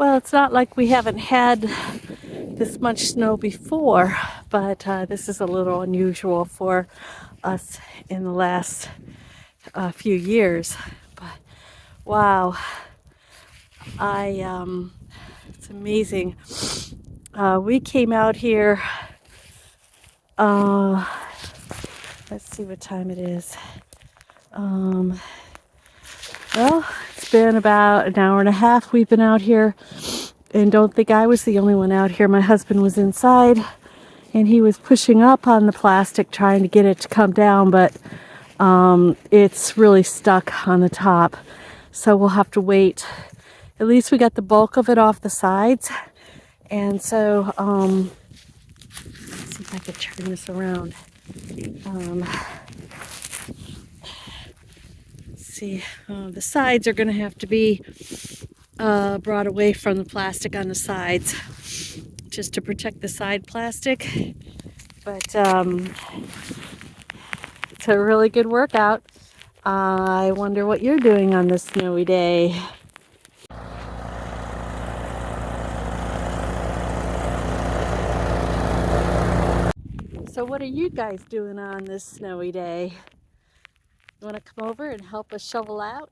Well, it's not like we haven't had this much snow before, but this is a little unusual for us in the last few years. But wow, it's amazing. We came out here. Uh, let's see what time it is. Well, it's been about an hour and a half we've been out here, and don't think I was the only one out here. My husband was inside, and he was pushing up on the plastic trying to get it to come down, but it's really stuck on the top, so we'll have to wait. At least we got the bulk of it off the sides, and so let's see if I can turn this around. See, the sides are going to have to be brought away from the plastic on the sides just to protect the side plastic. But it's a really good workout. I wonder what you're doing on this snowy day. So what are you guys doing on this snowy day? You want to come over and help us shovel out?